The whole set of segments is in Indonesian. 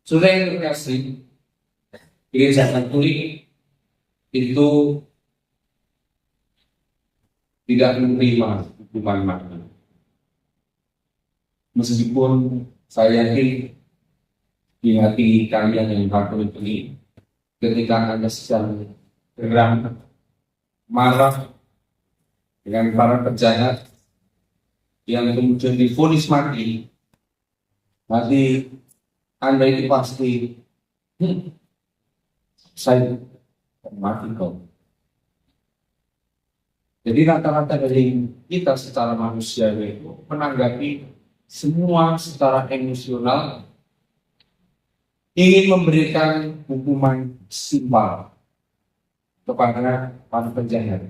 Sudah yang terkasih, Gereja Katolik itu tidak menerima hukuman mati. Meskipun saya yakin di hati kalian yang Katolik ini, ketika Anda sedang geram, marah dengan para penjahat yang kemudian divonis mati, nanti Anda itu pasti saya mati kok. Jadi rata-rata dari kita secara manusia itu menanggapi semua secara emosional, ingin memberikan hukuman simpel kepada para penjahat.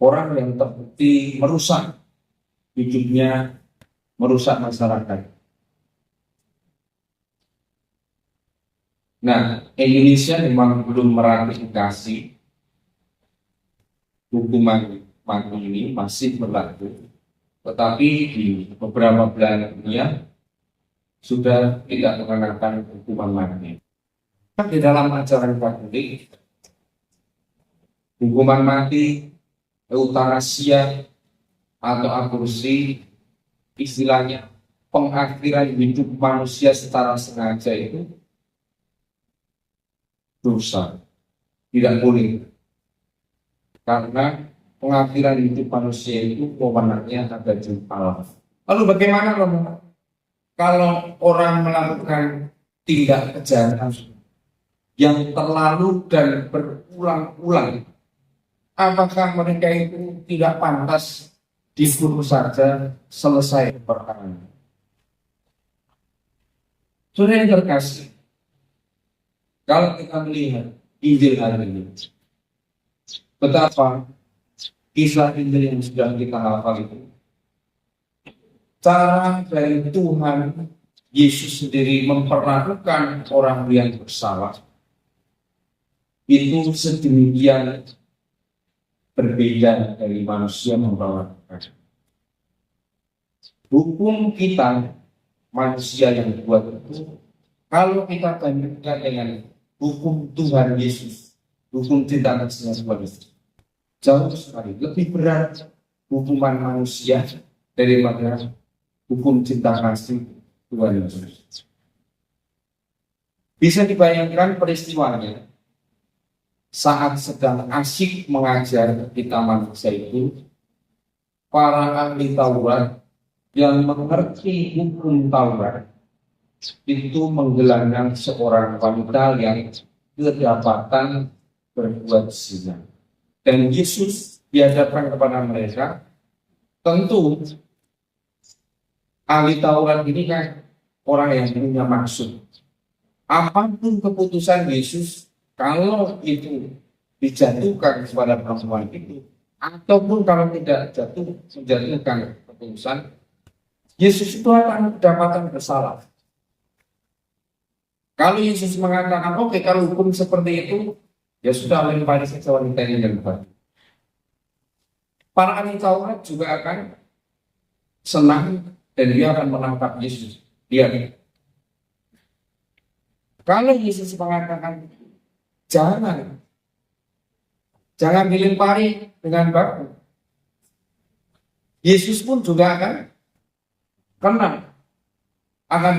Orang yang terbukti merusak hidupnya, merusak masyarakat. Nah, Indonesia memang belum meratifikasi hukuman mati ini, masih berlaku. Tetapi di beberapa belahan dunia sudah tidak mengenakan hukuman mati. Di dalam ajaran Katolik, hukuman mati, eutanasia atau aborsi, istilahnya pengakhiran hidup manusia secara sengaja itu dosa, tidak boleh. Karena pengakhiran hidup manusia itu wewenangnya ada di Allah. Lalu bagaimana kalau orang melakukan tindak kejahatan yang terlalu dan berulang-ulang? Apakah mereka itu tidak pantas dibunuh saja, selesai perkara? Saudara yang terkasih, kalau kita melihat Injil hari ini, betapa kisah Injil yang sudah kita hafal itu, cara dari Tuhan Yesus sendiri memperlakukan orang yang bersalah itu sedemikian berbeda dari manusia memperlakukan. Hukum kita manusia yang buat itu, kalau kita bandingkan dengan hukum Tuhan Yesus, hukum cinta kasih sebagai jauh sekali lebih berat hukuman manusia daripada hukum cinta kasih Tuhan Yesus. Bisa dibayangkan peristiwanya saat sedang asyik mengajar kita manusia itu, para ahli Taurat yang mengerti hukum Taurat itu menggelandang seorang wanita yang kedapatan berbuat zina. Dan Yesus dihadapkan kepada mereka. Tentu ahli Taurat ini kan orang yang punya maksud. Apapun keputusan Yesus, kalau itu dijatuhkan kepada perempuan itu, ataupun kalau tidak menjatuhkan keputusan, Yesus itu akan kedapatan bersalah. Kalau Yesus mengatakan, oke, kalau hukum seperti itu, ya sudah, lempari saja wanita ini dan batu. Para ahli Taurat juga akan senang dan dia akan menangkap Yesus. Kalau Yesus mengatakan, jangan dilempari dengan batu, Yesus pun juga akan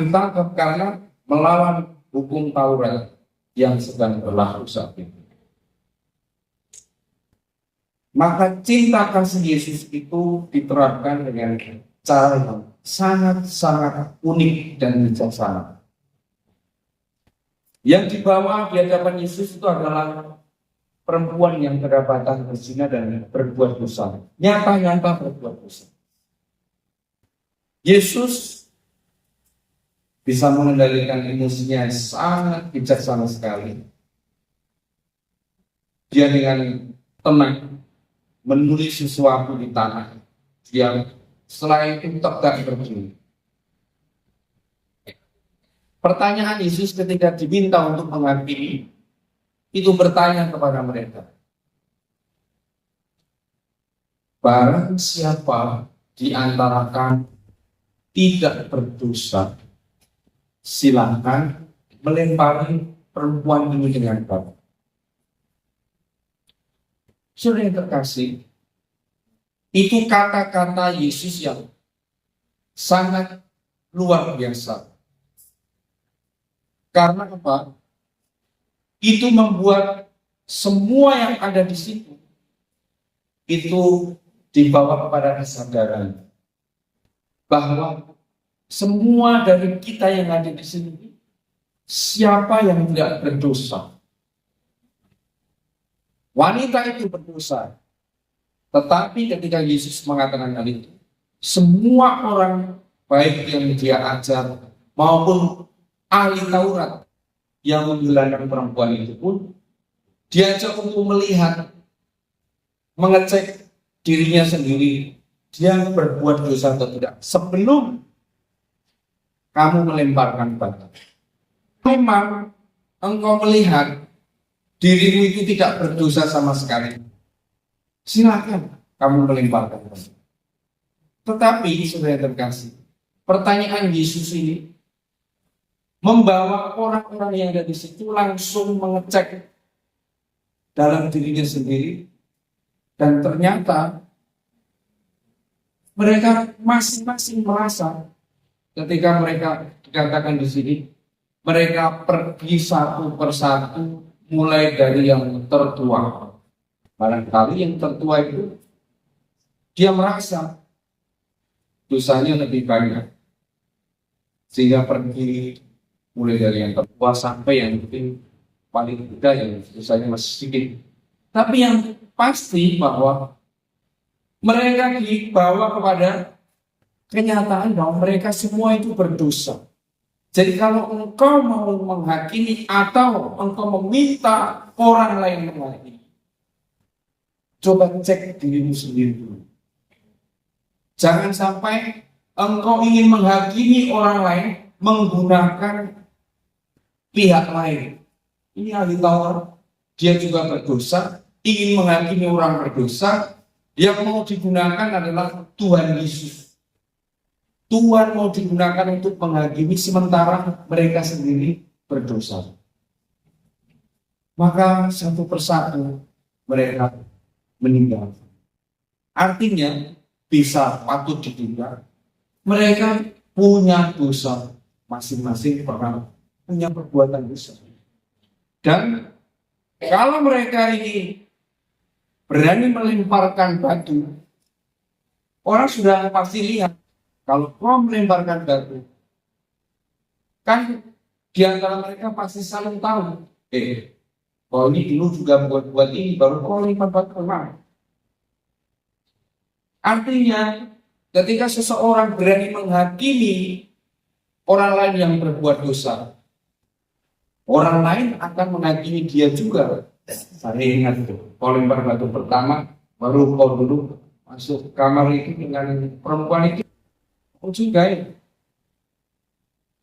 ditangkap karena melawan hukum Taurat yang sedang berlaku saat itu. Maka cinta kasih Yesus itu diterapkan dengan cara yang sangat-sangat unik dan bijaksana. Yang dibawa di hadapan Yesus itu adalah perempuan yang kedapatan berzina dan berbuat dosa. Nyata-nyata berbuat dosa. Yesus bisa mengendalikan emosinya sangat bijaksana sekali. Dia dengan tenang menulis sesuatu di tanah yang setelah itu tegak berdiri. Pertanyaan Yesus ketika diminta untuk menghakimi, itu bertanya kepada mereka, barang siapa di antara kamu tidak berdosa, Silahkan melempari perempuan ini dengan batu. Saudara yang terkasih, itu kata-kata Yesus yang sangat luar biasa. Karena apa? Itu membuat semua yang ada di situ itu dibawa kepada kesadaran bahwa semua dari kita yang ada di sini, siapa yang tidak berdosa? Wanita itu berdosa. Tetapi ketika Yesus mengatakan hal itu, semua orang baik yang dia ajar maupun ahli Taurat yang menggelandang perempuan itu pun diajak untuk melihat, mengecek dirinya sendiri, dia berbuat dosa atau tidak sebelum kamu melemparkan batu. Memang engkau melihat dirimu itu tidak berdosa sama sekali, silakan kamu melemparkan batu. Tetapi saudara terkasih, pertanyaan Yesus ini membawa orang-orang yang ada di situ langsung mengecek dalam dirinya sendiri, dan ternyata mereka masing-masing merasa ketika mereka dikatakan di sini, mereka pergi satu persatu mulai dari yang tertua. Barangkali yang tertua itu dia merasa dosanya lebih banyak, sehingga pergi mulai dari yang tertua sampai yang mungkin paling muda yang dosanya masih sedikit. Tapi yang pasti bahwa mereka dibawa kepada kenyataan bahwa mereka semua itu berdosa. Jadi kalau engkau mau menghakimi atau engkau meminta orang lain menghakimi, coba cek dirimu sendiri dulu. Jangan sampai engkau ingin menghakimi orang lain menggunakan pihak lain. Ini ahli Taurat, dia juga berdosa, ingin menghakimi orang berdosa, yang mau digunakan adalah Tuhan Yesus. Tuhan mau digunakan untuk menghakimi sementara mereka sendiri berdosa. Maka satu persatu mereka meninggal. Artinya bisa patut ditindak. Mereka punya dosa, masing-masing pernah punya perbuatan dosa. Dan kalau mereka ini berani melemparkan batu, orang sudah pasti lihat. Kalau kau melemparkan batu, kan di antara mereka pasti saling tahu. Kau ini dulu juga buat ini, baru kau lempar batu kemana? Artinya, ketika seseorang berani menghakimi orang lain yang berbuat dosa, orang lain akan menghakimi dia juga. Saya ingat itu, kau lempar batu pertama, baru kau dulu masuk kamar itu dengan perempuan itu. Kau juga ya,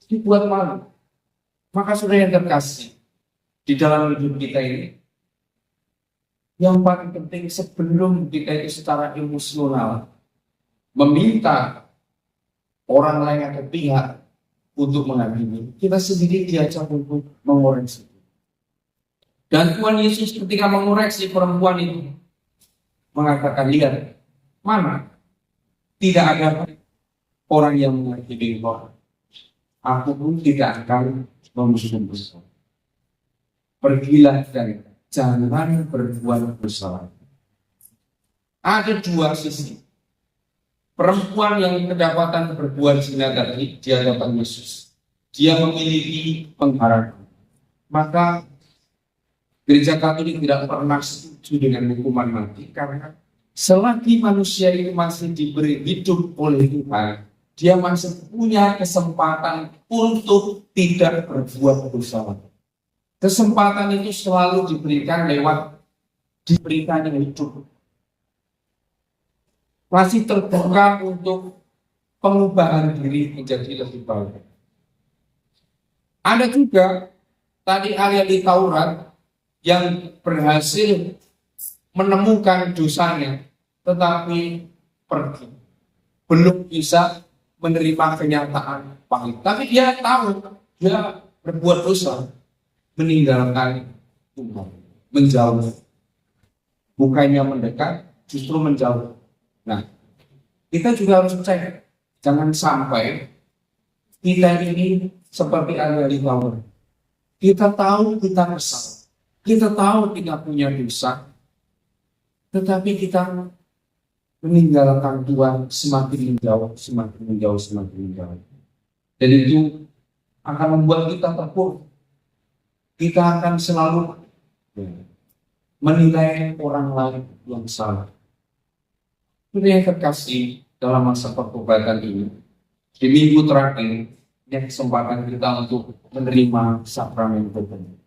dibuat malu. Maka saudara yang terkasih, di dalam hidup kita ini, yang paling penting sebelum kita itu secara emosional meminta orang lain atau pihak untuk menghakimi, kita sendiri diajak untuk mengoreksi. Dan Tuhan Yesus ketika mengoreksi perempuan itu mengatakan, lihat, mana tidak ada orang yang menghakimi kau, aku pun tidak akan memusuhi kau. Pergilah dan jangan berbuat dosa. Ada dua sisi. Perempuan yang kedapatan berbuat zina tadi di hadapan Yesus, dia memiliki pengharapan. Maka Gereja Katolik tidak pernah setuju dengan hukuman mati, karena selagi manusia itu masih diberi hidup oleh Tuhan, dia masih punya kesempatan untuk tidak berbuat dosa. Kesempatan itu selalu diberikan lewat diberikannya hidup. Masih terbuka untuk pengubahan diri menjadi lebih baik. Ada juga tadi ahli Taurat yang berhasil menemukan dosanya, tetapi pergi, belum bisa menerima kenyataan pahit. Tapi dia tahu dia berbuat dosa, meninggalkan Tuhan, menjauh, bukannya mendekat, justru menjauh. Nah, kita juga harus cek, jangan sampai kita ini seperti ahli Taurat. Kita tahu kita bersalah, kita tahu kita punya dosa, tetapi kita meninggalkan Tuhan semakin menjauh, semakin menjauh, semakin menjauh. Dan itu akan membuat kita terpuruk. Kita akan selalu menilai orang lain yang salah. Itu yang terkasih dalam masa pertobatan ini. Di minggu terakhir, yang kesempatan kita untuk menerima sakramen pertobatan.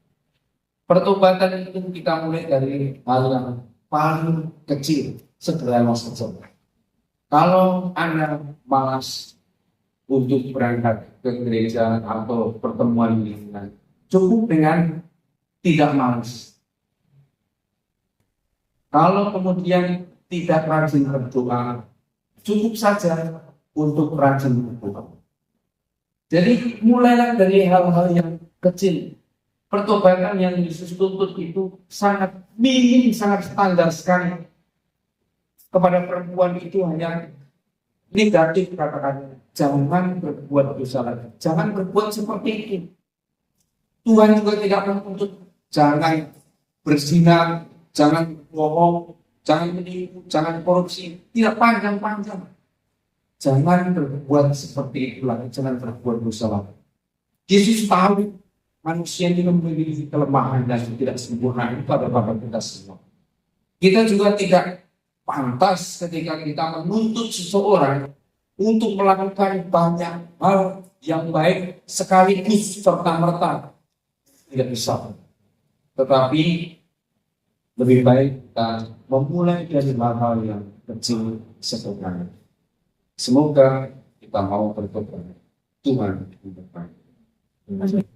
Pertobatan itu kita mulai dari hal yang paling kecil, sederhana saja. Kalau Anda malas untuk berangkat ke gereja atau pertemuan lingkungan, cukup dengan tidak malas. Kalau kemudian tidak rajin berdoa, cukup saja untuk rajin berdoa. Jadi mulailah dari hal-hal yang kecil. Pertobatan yang Yesus tuntut itu sangat minim, sangat standar sekali. Kepada perempuan itu hanya negatif kata-kata. Jangan berbuat dosa lagi. Jangan berbuat seperti itu. Tuhan juga tidak menuntut jangan berzina, jangan bohong, jangan menipu, jangan korupsi. Tidak panjang-panjang. Jangan berbuat seperti itu lagi. Jangan berbuat dosa lagi. Yesus tahu manusia ini memiliki kelemahan dan tidak sempurna itu pada kita semua. Kita juga tidak pantas ketika kita menuntut seseorang untuk melakukan banyak hal yang baik sekaligus serta-merta. Tidak bisa. Tetapi lebih baik kita memulai dari hal-hal yang kecil sederhana. Semoga kita mau bertobat. Tuhan memberkati.